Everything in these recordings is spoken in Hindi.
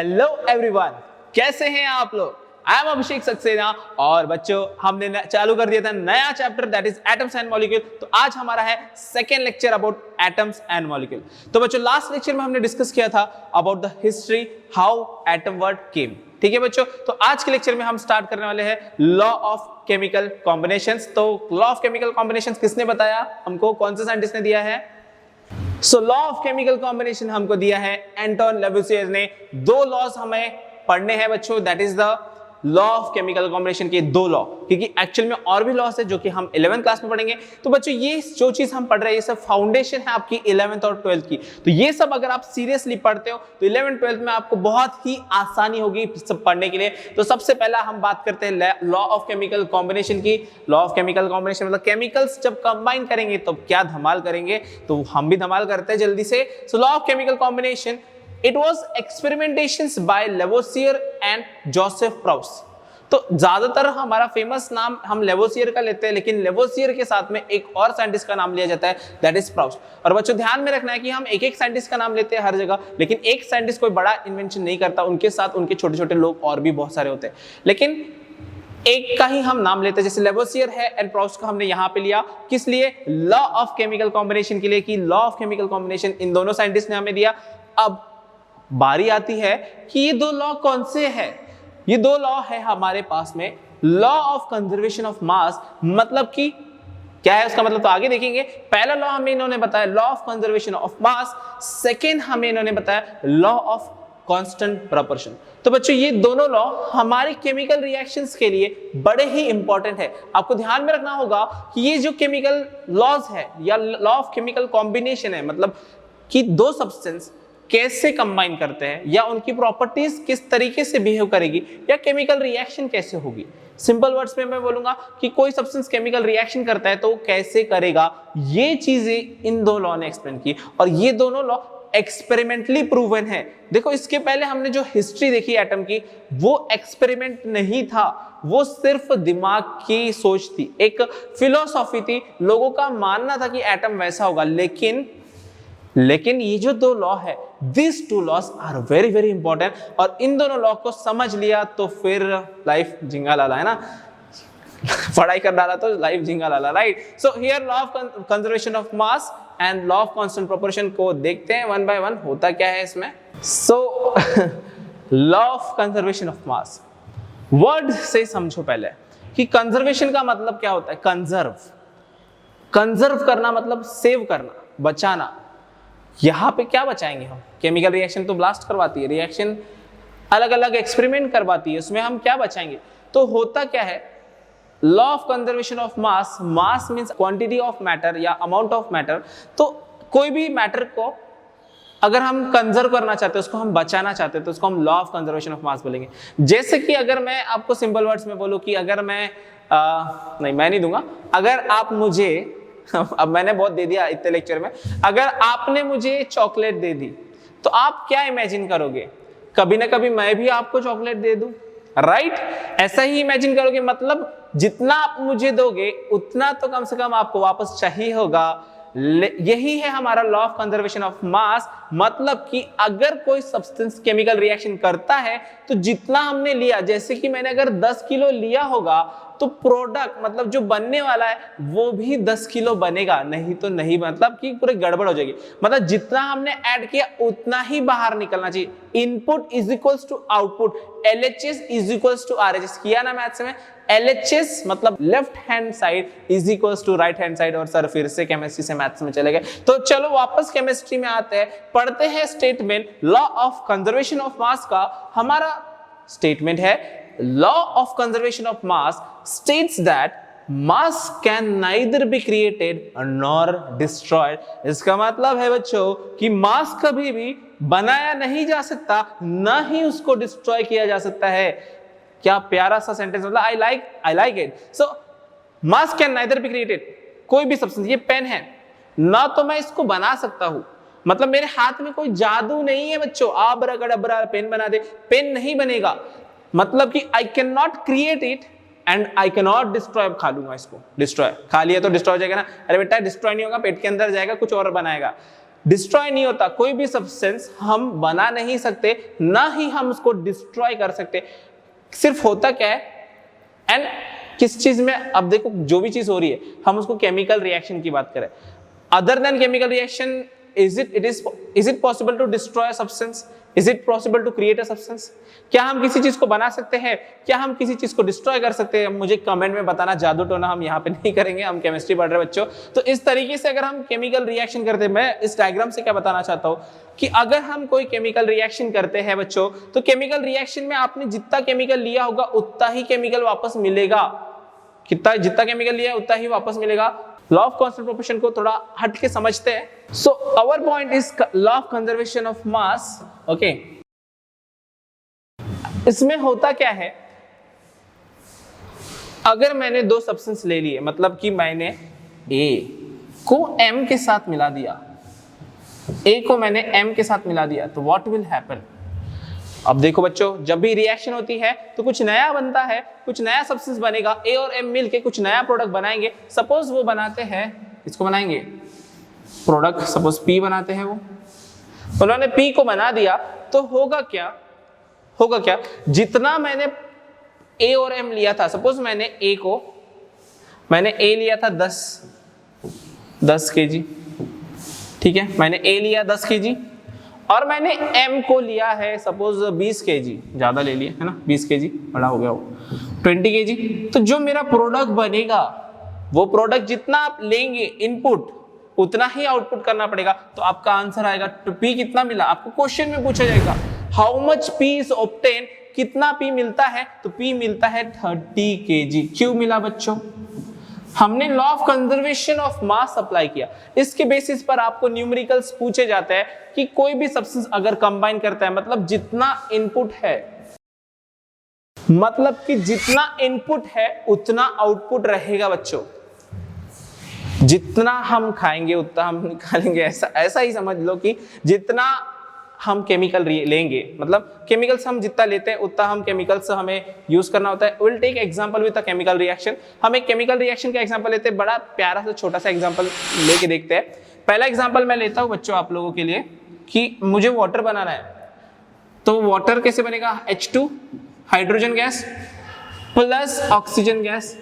हेलो एवरीवन, कैसे हैं आप लोग। आई एम अभिषेक सक्सेना और बच्चों हमने चालू कर दिया था नया chapter that is atoms and molecule. तो आज हमारा है second lecture about atoms and molecule. तो बच्चों लास्ट लेक्चर में हमने डिस्कस किया था about the history how atom word came. ठीक है बच्चों, तो आज के लेक्चर में हम स्टार्ट करने वाले हैं लॉ ऑफ केमिकल कॉम्बिनेशंस। तो लॉ ऑफ केमिकल कॉम्बिनेशंस किसने बताया हमको, कौन से साइंटिस्ट ने दिया है? सो लॉ ऑफ केमिकल कॉम्बिनेशन हमको दिया है एंटोन लेवोसियर ने। दो लॉज हमें पढ़ने हैं बच्चों, that is the law of chemical combination के दो लॉ, क्योंकि एक्चुअल में और भी लॉस है जो कि हम 11th क्लास में पढ़ेंगे। तो बच्चों ये जो चीज हम पढ़ रहे हैं ये सब फाउंडेशन है आपकी 11th और 12th की। तो ये सब अगर आप सीरियसली पढ़ते हो तो 11th 12th में आपको बहुत ही आसानी होगी सब पढ़ने के लिए। तो सबसे पहला हम बात करते हैं लॉ ऑफ केमिकल कॉम्बिनेशन की। लॉ ऑफ केमिकल कॉम्बिनेशन मतलब केमिकल्स जब कंबाइन करेंगे तो क्या धमाल करेंगे, तो हम भी धमाल करते हैं जल्दी से। सो law of chemical combination It was experimentations by Lavoisier and Joseph Proust। तो ज्यादातर हमारा फेमस नाम हम लेवोसियर का लेते हैं, लेकिन लेवोसियर के साथ में एक और साइंटिस्ट का नाम लिया जाता है दैट इज प्राउस्ट। और बच्चों ध्यान में रखना है कि हम एक एक साइंटिस्ट का नाम लेते हैं हर जगह, लेकिन एक साइंटिस्ट कोई बड़ा इन्वेंशन नहीं करता, उनके साथ उनके छोटे छोटे लोग और भी बहुत सारे होते हैं, लेकिन एक का ही हम नाम लेते हैं। जैसे लेवोसियर है एंड प्राउस्ट का हमने यहां पे लिया, किस लिए? लॉ ऑफ केमिकल कॉम्बिनेशन के लिए, कि लॉ ऑफ केमिकल कॉम्बिनेशन इन दोनों साइंटिस्ट ने हमें दिया। अब बारी आती है कि ये दो लॉ कौन से हैं। ये दो लॉ है हमारे पास में, लॉ ऑफ कंजर्वेशन ऑफ मास, मतलब कि क्या है उसका मतलब तो आगे देखेंगे। पहला लॉ हमें इन्होंने बताया law of conservation of mass, second हमें इन्होंने बताया लॉ ऑफ कांस्टेंट प्रोपोर्शन। तो बच्चों ये दोनों लॉ हमारे केमिकल रिएक्शंस के लिए बड़े ही इंपॉर्टेंट है। आपको ध्यान में रखना होगा कि ये जो केमिकल लॉज है या लॉ ऑफ केमिकल कॉम्बिनेशन है, मतलब कि दो सब्सटेंस कैसे कंबाइन करते हैं या उनकी प्रॉपर्टीज किस तरीके से बिहेव करेगी या केमिकल रिएक्शन कैसे होगी। सिंपल वर्ड्स में मैं बोलूंगा कि कोई सब्सटेंस केमिकल रिएक्शन करता है तो वो कैसे करेगा, ये चीजें इन दो लॉ ने एक्सप्लेन की और ये दोनों लॉ एक्सपेरिमेंटली प्रूवन है। देखो इसके पहले हमने जो हिस्ट्री देखी एटम की वो एक्सपेरिमेंट नहीं था, वो सिर्फ दिमाग की सोच थी, एक फिलोसॉफी थी, लोगों का मानना था कि एटम वैसा होगा। लेकिन ये जो दो लॉ है, this two laws are very very important, और इन दोनों लॉ को समझ लिया तो फिर लाइफ झिंगा लाला है ना पढ़ाई कर डाला तो लाइफ झिंगा लाला, right. So here law of conservation of mass and law of constant proportion को देखते हैं वन बाय वन, होता क्या है इसमें। सो law of conservation of mass, word से समझो पहले कि कंजर्वेशन का मतलब क्या होता है। कंजर्व करना मतलब सेव करना, बचाना। यहां पे क्या बचाएंगे हम? केमिकल रिएक्शन तो ब्लास्ट करवाती है, रिएक्शन अलग अलग एक्सपेरिमेंट करवाती है, उसमें हम क्या बचाएंगे? तो होता क्या है, law of conservation of mass, mass means quantity of matter या अमाउंट ऑफ मैटर। तो कोई भी मैटर को अगर हम कंजर्व करना चाहते हैं, उसको हम बचाना चाहते हैं, तो उसको हम लॉ ऑफ कंजर्वेशन ऑफ मास बोलेंगे। जैसे कि अगर मैं आपको सिंपल वर्ड्स में बोलूं कि अगर मैं मैं नहीं दूंगा, अगर आप मुझे अब मैंने बहुत दे दिया इतने लेक्चर में, अगर आपने मुझे चॉकलेट दे दी तो आप क्या इमेजिन करोगे? कभी ना कभी मैं भी आपको चॉकलेट दे दूं, राइट? ऐसा ही इमेजिन करोगे, मतलब जितना आप मुझे दोगे उतना तो कम से कम आपको वापस चाहिए होगा। यही है हमारा लॉ ऑफ कंजर्वेशन ऑफ मास, मतलब कि अगर कोई सब्सटेंस केमिकल रिएक्शन करता है तो जितना हमने लिया, जैसे कि मैंने अगर 10 किलो लिया होगा तो प्रोडक्ट मतलब जो बनने वाला है वो भी 10 किलो बनेगा, नहीं तो नहीं, मतलब कि पूरे गड़बड़ हो जाएगी। मतलब जितना हमने ऐड किया उतना ही बाहर निकलना चाहिए। Input is equals to output, LHS is equals to RHS। किया ना मैथ्स में, LHS मतलब left hand side is equals to right hand side. और सर फिर से केमिस्ट्री से मैथ्स में चले गए, तो चलो वापस केमिस्ट्री में आते हैं, पढ़ते हैं statement law of conservation of मास का। हमारा स्टेटमेंट है law of conservation of mass states that mass can neither be created nor destroyed। इसका मतलब है बच्चों कि मास कभी भी बनाया नहीं जा सकता, ना ही उसको डिस्ट्रॉय किया जा सकता है। क्या प्यारा सा सेंटेंस, मतलब I like it. So mass can neither be created, कोई भी सब्सटेंस, ये पेन है ना, तो मैं इसको बना सकता हूं, मतलब मेरे हाथ में कोई जादू नहीं है बच्चों, आबराकडाबरा पेन बना दे, पेन नहीं बनेगा। मतलब कि I can not create it and I can not destroy. खा लूंगा इसको, डिस्ट्रॉय खा लिया तो डिस्ट्रॉय हो जाएगा ना, अरे बेटा डिस्ट्रॉय नहीं होगा, पेट के अंदर जाएगा, कुछ और बनाएगा। डिस्ट्रॉय नहीं होता। कोई भी सब्सटेंस हम बना नहीं सकते, ना ही हम उसको डिस्ट्रॉय कर सकते। सिर्फ होता क्या है, एंड किस चीज में, अब देखो जो भी चीज हो रही है हम उसको केमिकल रिएक्शन की बात करें, other than chemical reaction, is it possible to destroy a substance? Is it possible to create a substance? क्या हम किसी चीज को बना सकते हैं? क्या हम किसी चीज को डिस्ट्रॉय कर सकते हैं? मुझे कमेंट में बताना। जादू टोना हम यहाँ पे नहीं करेंगे, हम केमिस्ट्री पढ़ रहे हैं बच्चों। तो इस तरीके से अगर हम केमिकल रिएक्शन करते हैं, मैं इस डायग्राम से क्या बताना चाहता हूँ कि अगर हम कोई केमिकल रिएक्शन करते हैं बच्चों, तो केमिकल रिएक्शन में आपने जितना केमिकल लिया होगा उतना ही केमिकल वापस मिलेगा। जितना केमिकल लिया है उतना ही वापस मिलेगा। लॉ ऑफ कांस्टेंट प्रोपोर्शन को थोड़ा हट के समझते हैं। So our point is law of conservation of mass. Okay, इसमें होता क्या है, अगर मैंने दो सब्सटेंस ले लिए, मतलब कि मैंने A को M के साथ मिला दिया, A को मैंने M के साथ मिला दिया, तो व्हाट विल हैपन? अब देखो बच्चों, जब भी रिएक्शन होती है तो कुछ नया बनता है, कुछ नया सब्सटेंस बनेगा। A और M मिलके कुछ नया प्रोडक्ट बनाएंगे। सपोज वो बनाते हैं, इसको बनाएंगे प्रोडक्ट, सपोज P बनाते हैं। वो उन्होंने P को बना दिया, तो होगा क्या, जितना मैंने A और M लिया था, सपोज मैंने A लिया था 10 kg, ठीक है, मैंने A लिया 10 kg और मैंने M को लिया है सपोज 20 kg, ज्यादा ले लिया है ना, 20 kg, बड़ा हो गया वो 20 kg। तो जो मेरा प्रोडक्ट बनेगा, वो प्रोडक्ट जितना आप लेंगे इनपुट, उतना ही आउटपुट करना पड़ेगा। तो आपका आंसर आएगा, तो P कितना मिला, आपको क्वेश्चन में पूछा जाएगा how much P is obtain, कितना P मिलता है, तो P मिलता है 30 kg। क्यों मिला बच्चों? हमने law of conservation of mass apply किया। इसके बेसिस पर आपको न्यूमेरिकल्स पूछे जाते हैं कि कोई भी सब्सटेंस अगर कंबाइन करता है, मतलब जितना इनपुट है उतना आउटपुट रहेगा बच्चों। जितना हम खाएंगे उतना हम निकालेंगे, ऐसा ही समझ लो कि जितना हम केमिकल लेंगे, मतलब केमिकल्स हम जितना लेते हैं उतना हम केमिकल्स हमें यूज करना होता है। Will take example with a chemical reaction. हम एक केमिकल रिएक्शन का एग्जांपल लेते हैं, बड़ा प्यारा सा छोटा सा एग्जांपल लेके देखते हैं। पहला एग्जांपल मैं लेता हूं बच्चों आप लोगों के लिए कि मुझे वाटर बनाना है। तो वाटर कैसे बनेगा? H2 hydrogen gas plus oxygen gas,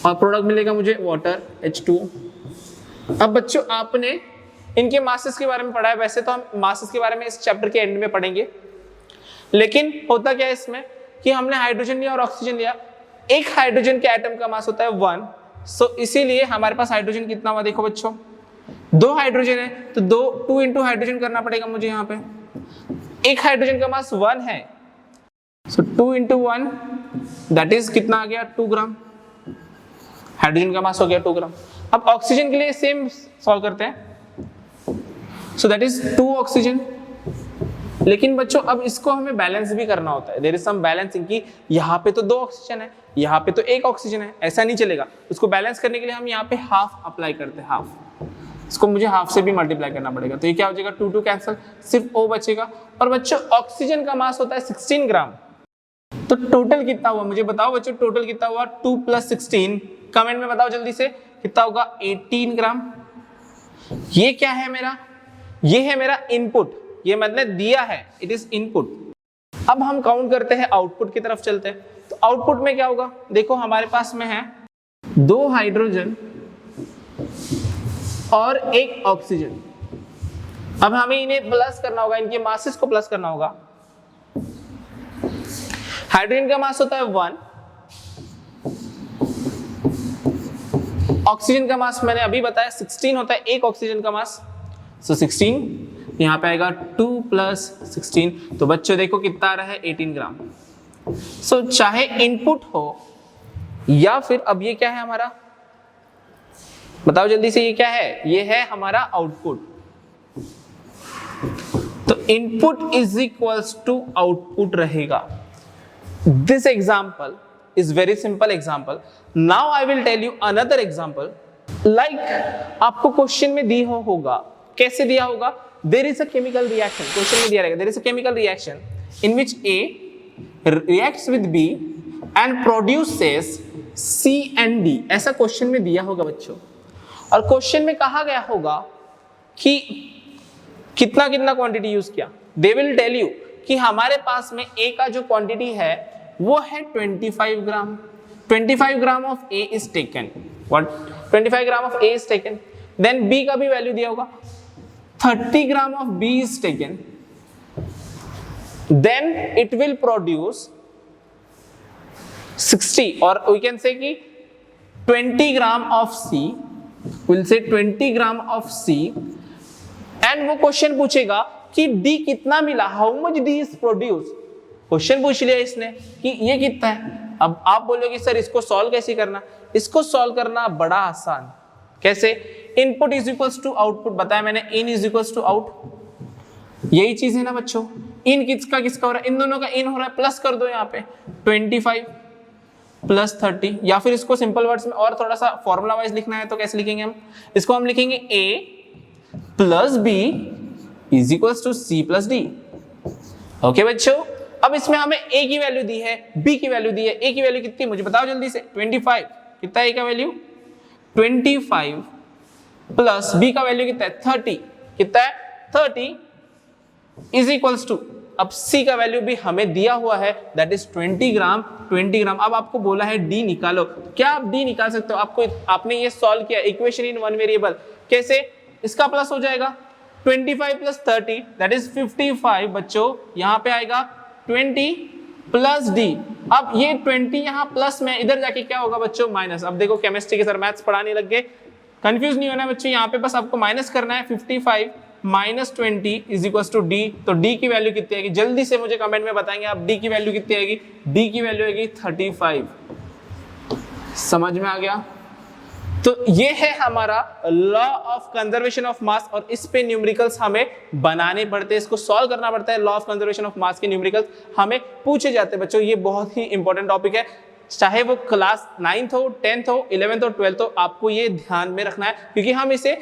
और प्रोडक्ट मिलेगा मुझे वाटर H2। अब बच्चों आपने इनके मासेस के बारे में पढ़ा है, वैसे तो हम मासेस के बारे में इस चैप्टर के एंड में पढ़ेंगे, लेकिन होता क्या है इसमें कि हमने हाइड्रोजन लिया और ऑक्सीजन लिया। एक हाइड्रोजन के एटम का मास होता है 1, सो इसीलिए हमारे पास हाइड्रोजन कितना हुआ देखो बच्चों, 2 हाइड्रोजन है तो 2 इंटू हाइड्रोजन करना पड़ेगा मुझे। यहाँ पे एक हाइड्रोजन का मास 1 है, सो 2 इंटू 1 दैट इज कितना आ गया, 2 ग्राम। हाइड्रोजन का मास हो गया 2 ग्राम। अब ऑक्सीजन के लिए सेम सॉल्व करते हैं, सो दैट इज 2 ऑक्सीजन। लेकिन बच्चों अब इसको हमें बैलेंस भी करना होता है, देयर इज सम बैलेंसिंग कि यहाँ पे तो 2 ऑक्सीजन है, यहाँ पे तो 1 ऑक्सीजन है, ऐसा नहीं चलेगा। उसको बैलेंस करने के लिए हम यहाँ पे हाफ अप्लाई करते हैं, हाफ। इसको मुझे हाफ से भी मल्टीप्लाई करना पड़ेगा, तो ये क्या हो जाएगा, 2 कैंसिल, सिर्फ O बचेगा। और बच्चों ऑक्सीजन का मास होता है 16 ग्राम, तो टोटल कितना हुआ मुझे बताओ बच्चों, टोटल कितना हुआ, 2 + 16, कमेंट में बताओ जल्दी से कितना होगा, 18 ग्राम। ये क्या है मेरा, ये है मेरा इनपुट, ये मैंने दिया है, इट इज इनपुट। अब हम काउंट करते हैं, आउटपुट की तरफ चलते हैं। तो आउटपुट में क्या होगा, देखो हमारे पास में है 2 हाइड्रोजन और 1 ऑक्सीजन। अब हमें इन्हें प्लस करना होगा, इनके मासेस को प्लस करना होगा। हाइड्रोजन का मास होता है 1, ऑक्सीजन का मास मैंने अभी बताया 16 होता है, 1 ऑक्सीजन का मास, सो 16, यहाँ पे आएगा 2 + 16, तो बच्चों देखो कितना आ रहा है, 18 ग्राम। सो चाहे इनपुट हो या फिर, अब ये क्या है हमारा, बताओ जल्दी से, ये क्या है, ये है हमारा आउटपुट। तो input is equals to output रहेगा। This example is very simple example. Now I will tell you another example. Like आपको क्वेश्चन में दी होगा, कैसे दिया होगा, there is a chemical reaction, question में दिया रहेगा, there is a chemical reaction in which A reacts with B and produces C and D, ऐसा क्वेश्चन में दिया होगा बच्चों। और क्वेश्चन में कहा गया होगा कि कितना कितना क्वांटिटी यूज किया, दे विल टेल यू कि हमारे पास में ए का जो क्वांटिटी है वो है 25 gram. 25 gram of A is taken, what 25 gram of A is taken. Then B का भी वैल्यू दिया होगा, 30 gram of B is taken, then it will produce 60 और वी कैन से कि 20 gram of C, will say 20 gram of C. And वो क्वेश्चन पूछेगा कि डी कितना मिला, how much D is produce. Question पूछ लिया इसने कि ये कितना है। अब आप बोलोगे सर इसको सॉल्व कैसे करना, इसको सॉल्व करना बड़ा आसान। कैसे, input is equals to output बताया मैंने, in is equals to out, यही चीज है ना बच्चों। इन किसका हो रहा है, इन दोनों का इन हो रहा है, प्लस कर दो यहाँ पे 25 प्लस 30, या फिर इसको सिंपल वर्ड्स में और थोड़ा सा फॉर्मूला वाइज लिखना है तो कैसे लिखेंगे हम, इसको हम लिखेंगे a plus B is equals to C plus D. Okay बच्चों, अब इसमें हमें a की वैल्यू दी है, b की वैल्यू दी है। a की वैल्यू कितनी मुझे बताओ जल्दी से, 25। कितना है a का वैल्यू 25 प्लस b का वैल्यू कितना है 30, कितना है 30 इज इक्वल्स टू, अब c का वैल्यू भी हमें दिया हुआ है दैट इज 20 ग्राम। अब आपको बोला है d निकालो, क्या आप d निकाल सकते हो? आपने ये सॉल्व किया इक्वेशन इन वन वेरिएबल, कैसे, इसका प्लस हो जाएगा 25 प्लस 30 दैट इज 55 बच्चों, यहाँ पे आएगा 20 प्लस d। अब ये 20 यहाँ प्लस में, इधर जाके क्या होगा बच्चों माइनस। अब देखो केमिस्ट्री के सर मैथ्स पढ़ाने लग गए, कंफ्यूज नहीं होना बच्चों, यहाँ पे बस आपको माइनस करना है। 55 minus 20 is equal to D, तो डी की वैल्यू कितनी आएगी जल्दी से मुझे कमेंट में बताएंगे आप, डी की वैल्यू कितनी आएगी, डी की वैल्यू आएगी 35। समझ में आ गया? तो ये है हमारा लॉ ऑफ कंजर्वेशन ऑफ मास, और इस पे न्यूमेरिकल्स हमें बनाने पड़ते हैं, इसको सॉल्व करना पड़ता है। लॉ ऑफ कंजर्वेशन ऑफ मास के न्यूमेरिकल्स हमें पूछे जाते हैं बच्चों, ये बहुत ही इंपॉर्टेंट टॉपिक है, चाहे वो क्लास 9th हो, 10th हो, 11th हो, 12th हो, आपको ये ध्यान में रखना है, क्योंकि हम इसे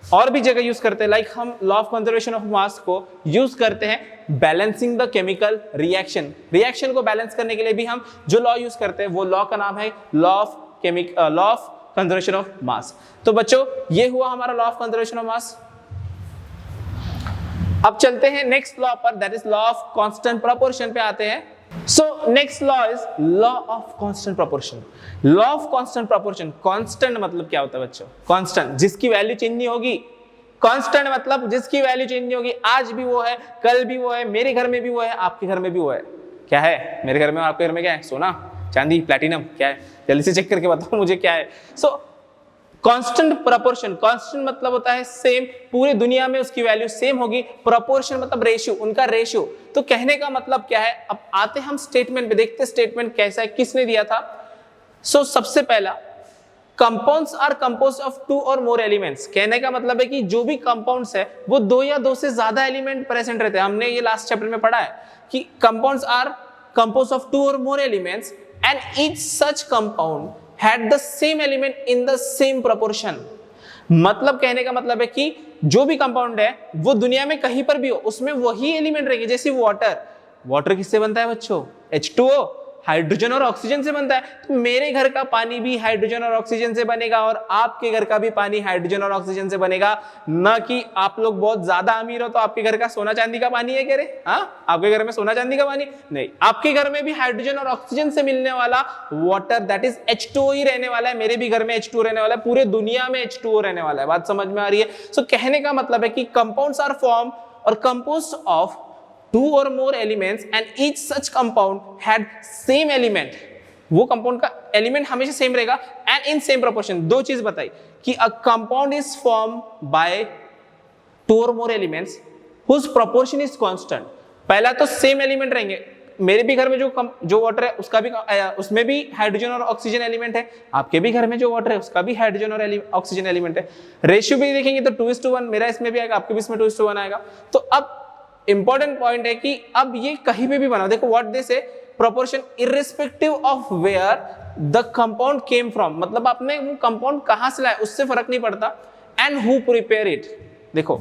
और भी जगह यूज करते हैं। लाइक हम लॉ ऑफ कंजर्वेशन ऑफ मास को यूज करते हैं बैलेंसिंग द केमिकल रिएक्शन को बैलेंस करने के लिए भी हम जो लॉ यूज करते हैं वो लॉ का नाम है लॉ ऑफ कंजर्वेशन ऑफ मास। तो बच्चों ये हुआ हमारा लॉ ऑफ कंजर्वेशन ऑफ मास। अब चलते हैं नेक्स्ट लॉ पर, that is law of constant proportion पे आते हैं। So next law is law of constant proportion. Law of constant proportion, constant मतलब क्या होता है बच्चों, कांस्टेंट जिसकी वैल्यू चेंज नहीं होगी। कांस्टेंट मतलब जिसकी वैल्यू चेंज नहीं होगी, आज भी वो है, कल भी वो है, मेरे घर में भी वो है, आपके घर में भी वो है। क्या है मेरे घर में और आपके घर में? क्या है? सोना, चांदी, प्लैटिनम, क्या है? जल्दी से चेक करके बताओ मुझे क्या है। सो कांस्टेंट प्रोपोर्शन, कांस्टेंट मतलब होता है सेम, पूरी दुनिया में उसकी वैल्यू सेम होगी। प्रोपोर्शन मतलब रेशियो, उनका रेशियो। तो कहने का मतलब क्या है, अब आते हम स्टेटमेंट पे, देखते स्टेटमेंट कैसा है, किसने दिया था। सो सबसे पहला, कंपाउंड्स आर कंपोज्ड ऑफ 2 और मोर एलिमेंट्स। कहने का मतलब है कि जो भी कंपाउंड्स है वो 2 या 2 से ज्यादा एलिमेंट प्रेजेंट रहते हैं। हमने ये लास्ट चैप्टर में पढ़ा है कि कंपाउंड्स आर कंपोज्ड ऑफ 2 और more elements and each such compound had the same element in the same proportion। मतलब कहने का मतलब है कि जो भी कंपाउंड है वो दुनिया में कहीं पर भी हो उसमें वही एलिमेंट रहेंगे। जैसे वाटर किससे बनता है बच्चों? H2O, हाइड्रोजन और ऑक्सीजन से बनता है। तो मेरे घर का पानी भी हाइड्रोजन और ऑक्सीजन से बनेगा और आपके घर का भी पानी हाइड्रोजन और ऑक्सीजन से बनेगा। न कि आप लोग बहुत ज्यादा अमीर हो तो आपके घर का सोना चांदी का पानी है, कह रहे हाँ आपके घर में सोना चांदी का पानी नहीं, आपके घर में भी हाइड्रोजन और ऑक्सीजन से मिलने वाला वाटर दैट इज H2O ही रहने वाला है। मेरे भी घर में H2O रहने वाला है, पूरे दुनिया में H2O रहने वाला है। बात समझ में आ रही है? सो कहने का मतलब है कि कंपाउंड्स आर फॉर्म और composed of 2 or more elements and each such compound had same element। वो कंपाउंड का एलिमेंट हमेशा सेम रहेगा एंड इन सेम प्रोपोर्शन। दो चीज बताई कि a compound is form by 2 or more elements whose proportion is constant। पहला तो सेम एलिमेंट रहेंगे। मेरे भी घर में जो वाटर है उसका भी उसमें भी हाइड्रोजन और ऑक्सीजन एलिमेंट है, आपके भी घर में जो वाटर है उसका भी हाइड्रोजन और ऑक्सीजन एलिमेंट है। रेशियो भी देखेंगे तो 2:1 मेरा इसमें भी आएगा, आपके भी इसमें 2:1 आएगा। तो अब इंपॉर्टेंट पॉइंट है कि अब ये कहीं पे भी बना, देखो what they say, proportion irrespective of where the compound came from. मतलब आपने वो कंपाउंड कहां से लाया उससे फर्क नहीं पड़ता। And who prepare it. देखो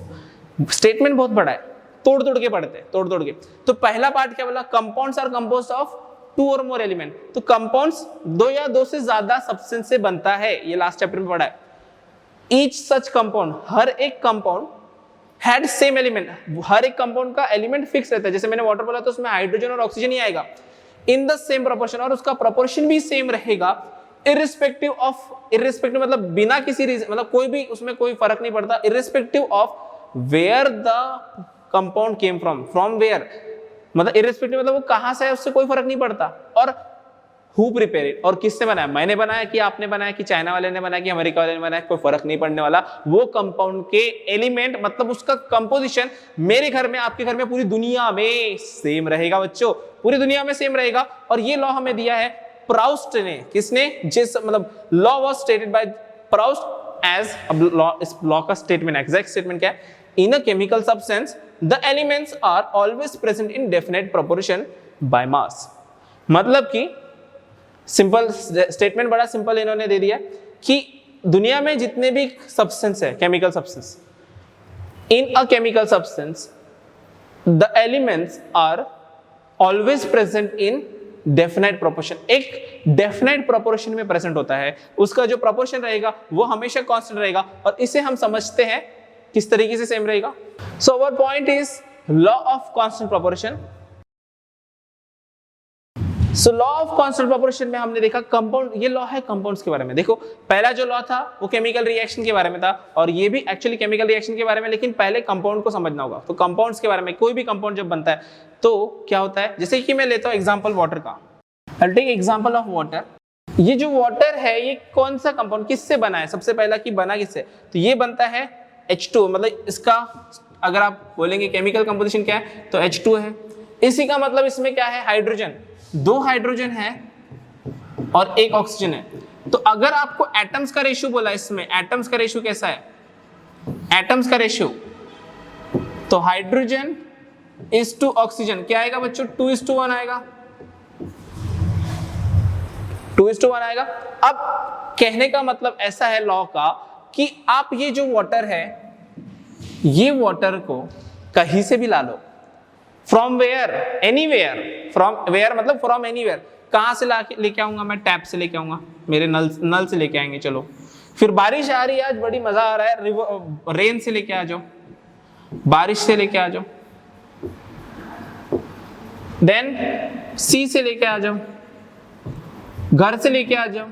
स्टेटमेंट बहुत बड़ा है, तोड़ के पढ़ते हैं, तोड़ के। तो पहला पार्ट क्या बोला, कंपाउंड्स आर कंपोज्ड ऑफ 2 और मोर एलिमेंट। तो कंपाउंड्स 2 या 2 से ज्यादा सब्सटेंस से बनता है, ये लास्ट चैप्टर में पढ़ा है। ईच सच कंपाउंड, हर एक कंपाउंड हैड सेम एलिमेंट, हर एक कंपाउंड का एलिमेंट फिक्स रहता है, जैसे मैंने वाटर बोला तो उसमें हाइड्रोजन और ऑक्सीजन ही आएगा इन द सेम प्रोपोर्शन, और उसका प्रोपोर्शन भी सेम रहेगा इररिस्पेक्टिव ऑफ, इररिस्पेक्टिव मतलब बिना किसी रीजन, मतलब कोई भी उसमें कोई फर्क नहीं पड़ता, irrespective of where the compound came from where, मतलब इररिस्पेक्टिव मतलब वो कहां से है उससे कोई फर्क नहीं पड़ता, और हु प्रिपेयर इट, और किसने बनाया, मैंने बनाया कि आपने बनाया कि चाइना वाले ने बनाया कि अमेरिका वाले ने बनाया, कोई फर्क नहीं पड़ने वाला, वो कंपाउंड के एलिमेंट मतलब उसका कंपोजिशन मेरे घर में आपके घर में पूरी दुनिया में सेम रहेगा बच्चों, पूरी दुनिया में सेम रहेगा। और ये लॉ हमें दिया है प्राउस्ट ने, किसने, जिस मतलब law was stated by Proust as, अब लॉ, इस लॉ का स्टेटमेंट एग्जैक्ट स्टेटमेंट क्या है, in a chemical substance the elements are always present in definite proportion by mass, मतलब कि सिंपल स्टेटमेंट बड़ा सिंपल इन्होंने दे दिया कि दुनिया में जितने भी सब्सटेंस है, chemical substance, in a chemical substance the elements are always present in definite proportion, एक डेफिनेट प्रोपोर्शन में प्रेजेंट होता है, उसका जो प्रोपोर्शन रहेगा वो हमेशा कांस्टेंट रहेगा, और इसे हम समझते हैं किस तरीके से सेम रहेगा। So our point is law of constant proportion. So law of constant proportion में हमने देखा कंपाउंड, ये लॉ है कंपाउंड्स के बारे में। देखो पहला जो लॉ था वो केमिकल रिएक्शन के बारे में था, और ये भी एक्चुअली केमिकल रिएक्शन के बारे में, लेकिन पहले कंपाउंड को समझना होगा। तो कंपाउंड्स के बारे में, कोई भी कंपाउंड जब बनता है तो क्या होता है, जैसे कि मैं लेता हूं एग्जांपल वाटर का, I will take example of water. ये जो वाटर है ये कौन सा कंपाउंड किससे बना है, सबसे पहला कि बना किससे, तो ये बनता है H2, मतलब इसका अगर आप बोलेंगे केमिकल कंपोजिशन क्या है तो H2 है। इसी का मतलब इसमें क्या है, हाइड्रोजन, 2 हाइड्रोजन है और 1 ऑक्सीजन है। तो अगर आपको एटम्स का रेशियो बोला, इसमें एटम्स का रेशियो कैसा है, एटम्स का रेशियो, तो हाइड्रोजन इज टू ऑक्सीजन क्या आएगा बच्चों, 2:1 आएगा, 2:1 आएगा। अब कहने का मतलब ऐसा है लॉ का कि आप ये जो वाटर है, ये वाटर को कहीं से भी ला लो, from where, anywhere, from where मतलब फ्रॉम एनीवेयर, कहां से लेके आऊंगा मैं, टैप से लेके आऊंगा, मेरे नल से लेके आएंगे, चलो फिर बारिश आ रही है आज, बड़ी मजा आ रहा है, रेन से लेके आ जाओ, बारिश से लेके आ जाओ, देन सी से लेके आ जाओ, घर से लेके आ जाओ,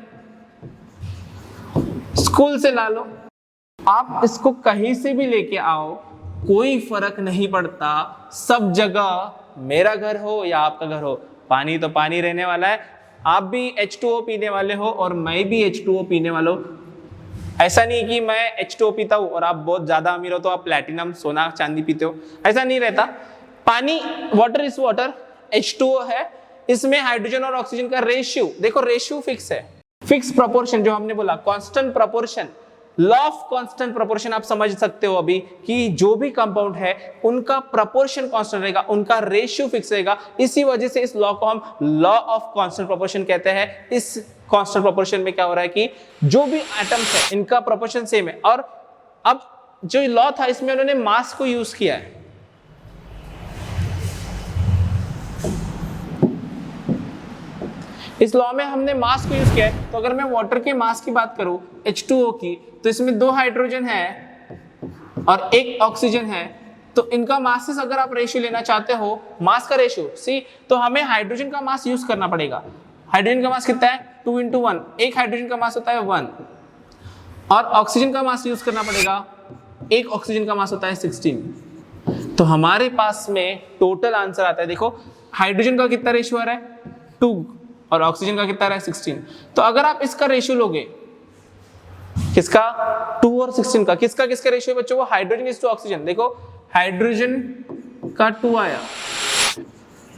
स्कूल से ला लो, आप इसको कहीं से भी लेके आओ, कोई फर्क नहीं पड़ता, सब जगह मेरा घर हो या आपका घर हो, पानी तो पानी रहने वाला है, आप भी H2O पीने वाले हो और मैं भी H2O पीने वाला हूं। ऐसा नहीं कि मैं H2O पीता हूं और आप बहुत ज्यादा अमीर हो तो आप प्लैटिनम सोना चांदी पीते हो, ऐसा नहीं रहता। पानी, वाटर इज वाटर, H2O है, इसमें हाइड्रोजन और ऑक्सीजन का रेशियो, देखो रेशियो फिक्स है, फिक्स प्रोपोर्शन, जो हमने बोला constant proportion, law of constant proportion आप समझ सकते हो अभी कि जो भी कंपाउंड है उनका प्रोपोर्शन कांस्टेंट रहेगा, उनका रेशियो फिक्स रहेगा, इसी वजह से इस लॉ को हम लॉ ऑफ कांस्टेंट प्रोपोर्शन कहते हैं। इस कांस्टेंट प्रोपोर्शन में क्या हो रहा है कि जो भी एटम्स है इनका प्रोपोर्शन सेम है, और अब जो लॉ था इसमें उन्होंने मास को यूज किया है, इस लॉ में हमने मास को यूज किया है। तो अगर मैं वाटर के मास की बात करूं H2O की, तो इसमें 2 हाइड्रोजन है और 1 ऑक्सीजन है, तो इनका मासेस अगर आप रेशियो लेना चाहते हो, मास का रेशियो सी, तो हमें हाइड्रोजन का मास यूज करना पड़ेगा। हाइड्रोजन का मास कितना है, 2:1, एक हाइड्रोजन का मास होता है 1, और ऑक्सीजन का मास यूज करना पड़ेगा, एक ऑक्सीजन का मास होता है 16। तो हमारे पास में टोटल आंसर आता है, देखो हाइड्रोजन का कितना रेशियो आ रहा है 2 और ऑक्सीजन का कितना रहा है 16। तो अगर आप इसका रेशियो लोगे, किसका, 2 और 16 का, किसका किसका रेशियो बच्चों, वो हाइड्रोजन इज टू ऑक्सीजन, देखो हाइड्रोजन का 2 आया,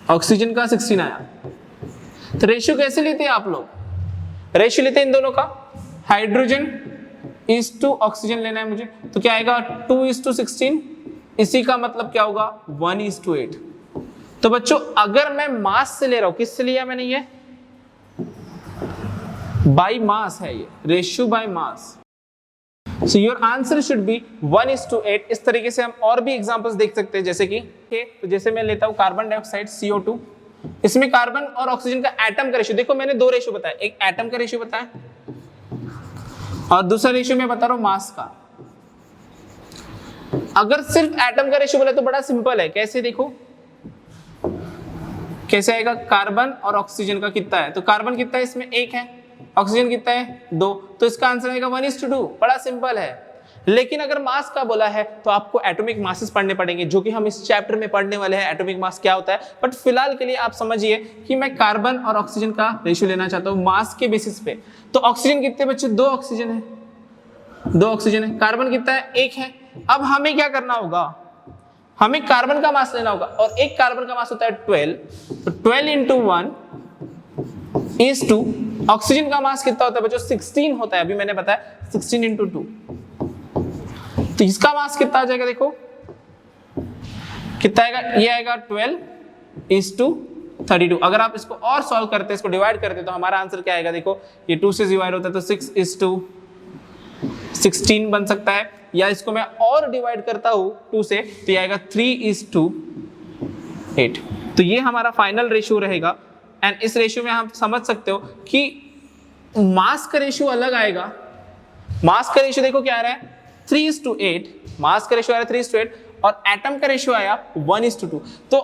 ऑक्सीजन का 16 आया। तो रेशियो कैसे लेते हैं आप लोग, रेशियो लेते हैं इन दोनों का, हाइड्रोजन इज टू ऑक्सीजन लेना है मुझे, तो क्या आएगा 2:16, इसी का मतलब क्या होगा 1:8। तो बच्चों अगर मैं मास से ले रहा हूं, किससे लिया मैंने, ये बाय मास है, ये ratio by mass, so your answer should be 1:8। इस तरीके से हम और भी एग्जांपल्स देख सकते हैं, जैसे कि तो जैसे मैं लेता हूं कार्बन डाइऑक्साइड CO2, इसमें कार्बन और ऑक्सीजन का एटम का रेशियो, देखो मैंने 2 रेशियो बताया, एक एटम का रेशियो बताया और दूसरा रेशियो मैं बता रहा हूं मास का। अगर सिर्फ एटम का रेशियो बोले तो बड़ा सिंपल है, कैसे देखो, कैसे आएगा, कार्बन और ऑक्सीजन का कितना है, तो कार्बन कितना है इसमें 1 है, ऑक्सीजन कितना है 2, तो इसका आंसर आएगा 1:2, बड़ा सिंपल है। लेकिन अगर मास का बोला है तो आपको एटॉमिक मासेस पढ़ने पड़ेंगे, जो कि हम इस चैप्टर में पढ़ने वाले हैं, एटॉमिक मास क्या होता है। बट फिलहाल के लिए आप समझिए कि मैं कार्बन और ऑक्सीजन का रेशियो लेना चाहता हूँ मास के बेसिस पे। तो ऑक्सीजन कितने बच्चे, 2 ऑक्सीजन है, 2 ऑक्सीजन है, कार्बन कितना है 1 है। अब हमें क्या करना होगा, हमें कार्बन का मास लेना होगा, और एक कार्बन का मास होता है 12, तो 12 × 1 is 2। ऑक्सीजन का मास कितना होता है बच्चों, 16 होता है, अभी मैंने बताया 16 × 2, तो इसका मास कितना आ जाएगा, देखो कितना आएगा, ये आएगा 12 × 32। अगर आप इसको और सॉल्व करते, इसको डिवाइड करते, तो हमारा आंसर क्या आएगा, देखो ये 2 से डिवाइड होता है तो 6:16 बन सकता है, या इसको मैं और डिवाइड करता हूं 2 से, तो ये आएगा 3:8। तो ये हमारा फाइनल रेशियो रहेगा। एंड इस रेशियो में हम समझ सकते हो कि मास का रेशियो अलग आएगा। मास का रेशियो देखो क्या आ रहा है, 3:8, मास का रेशियो आ रहा है 3:8, और एटम का रेशियो आया 1:2। तो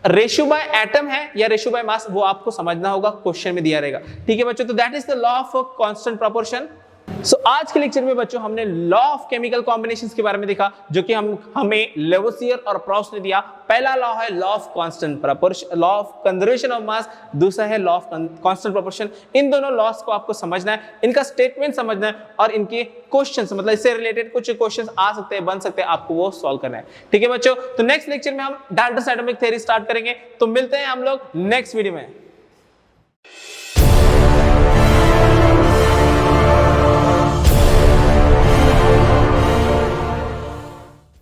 रेशियो बाय एटम है या रेशियो बाय मास, वो आपको समझना होगा, क्वेश्चन में दिया रहेगा। ठीक है बच्चों, तो that is the law of constant proportion. So आज के लेक्चर में बच्चों हमने लॉ ऑफ केमिकल कॉम्बिनेशंस के बारे में देखा, जो कि हमें लेवोसियर और प्रॉस्ट ने दिया। पहला लॉ है law of constant proportion, law of conservation of मास, दूसरा है लॉ ऑफ कांस्टेंट प्रोपोर्शन। इन दोनों लॉस को आपको समझना है, इनका स्टेटमेंट समझना है, और इनके क्वेश्चंस, मतलब इससे रिलेटेड कुछ क्वेश्चंस आ सकते हैं, बन सकते हैं, आपको वो सॉल्व करना है। ठीक है बच्चों, तो नेक्स्ट लेक्चर में हम डाल्टन्स एटॉमिक थ्योरी स्टार्ट करेंगे। तो मिलते हैं हम लोग नेक्स्ट वीडियो में।